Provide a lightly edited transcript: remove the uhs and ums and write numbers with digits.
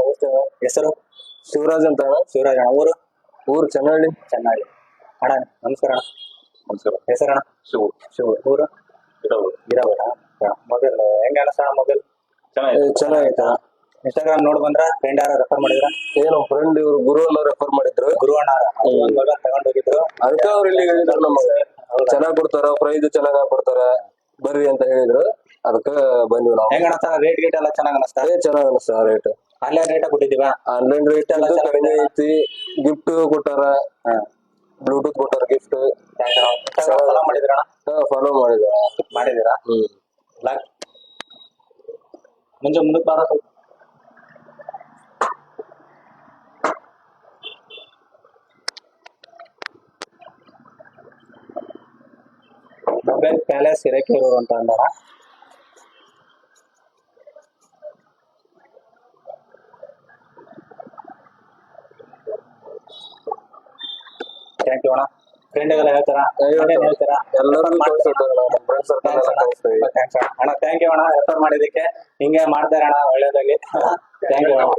ನಮಸ್ತೆ. ಹೆಸರು ಶಿವರಾಜ್ ಅಂತ ಅಣ್ಣ. ಶಿವರಾಜ್ ಅಣ್ಣ. ಊರು ಊರು ಚೆನ್ನಹಳ್ಳಿ. ಚೆನ್ನಾಗಿ ಅಣ್ಣ. ನಮಸ್ಕಾರ ಅಣ್ಣ. ನಮಸ್ಕಾರ. ಹೆಸರಣ್ಣ? ಶಿವು. ಶಿವ. ಊರು ಗಿರಾವರ. ಮೊಬೈಲ್ ಹೆಂಗ ಅನಿಸ್ತಾಣ? ಮೊಬೈಲ್ ಚೆನ್ನಾಗೈತೆ. ಇನ್ಸ್ಟಾಗ್ರಾಮ್ ನೋಡ್ ಬಂದ್ರ ಫ್ರೆಂಡ್ ಯಾರು ರೆಫರ್ ಮಾಡಿದ್ರ? ಏನೋ ಫ್ರೆಂಡ್ ಇವ್ರು ಗುರು ಅಣ್ಣ ರೆಫರ್ ಮಾಡಿದ್ರು. ಗುರು ಅಣ್ಣ ಮೊಬೈಲ್ ತಗೊಂಡ್ ಹೋಗಿದ್ರು. ಅದಕ್ಕೆ ಅವ್ರು ಇಲ್ಲಿ ಹೇಳಿದ್ರು ನಮಗೆ ಚೆನ್ನಾಗ್ ಕೊಡ್ತಾರ, ಪ್ರೈಸ್ ಚೆನ್ನಾಗ ಕೊಡ್ತಾರ, ಬರ್ರಿ ಅಂತ ಹೇಳಿದ್ರು. ಅದಕ್ಕೆ ಬಂದ್ವಿ ನಾವು. ಹೆಂಗ ಅನಿಸ್ತಾರ? ರೇಟ್ ಗೇಟ್ ಎಲ್ಲ ಚೆನ್ನಾಗ್ ಅನಿಸ್ತಾ? ಚೆನ್ನಾಗ್ ಅನಿಸ್ತ ರೇಟ್. ಆನ್ಲೈನ್ ರೇಟ್ ಕೊಟ್ಟಿದೀವ. ಆನ್ಲೈನ್ ರೇಟ್ ಎಲ್ಲ ಕಡಿಮೆ ಐತಿ. ಗಿಫ್ಟ್ ಕೊಟ್ಟಾರ, ಬ್ಲೂಟೂತ್ ಕೊಟ್ಟಾರ ಗಿಫ್ಟ್. ಫಾಲೋ ಮಾಡಿದ್ರಣ್ಣ? ಫಾಲೋ ಮಾಡಿದೀರಾ? ಮುಂದಕ್ಕೆ ಬಾರ. ಮೊಬೈಲ್ ಪ್ಯಾಲೇಸ್ ಹಿರೇಕೆರೂರು ಅಂತ ಅಂದಾರ. ಥ್ಯಾಂಕ್ ಯು ಅಣ್ಣ. ಫ್ರೆಂಡ್ಗೆಲ್ಲ ಹೇಳ್ತಾರ? ಹೇಳ್ತಾರಾ? ಎಲ್ಲರೂ ಫ್ರೆಂಡ್ಸ್ ಥ್ಯಾಂಕ್ಸ್ ಅಣ್ಣ. ಥ್ಯಾಂಕ್ ಯು ಅಣ್ಣ ರೆಫರ್ ಮಾಡಿದಕ್ಕೆ. ಹಿಂಗೆ ಮಾಡ್ತಾರೆ ಅಣ್ಣ ಒಳ್ಳೇದಾಗಿ. ಥ್ಯಾಂಕ್ ಯು ಅಣ್ಣ.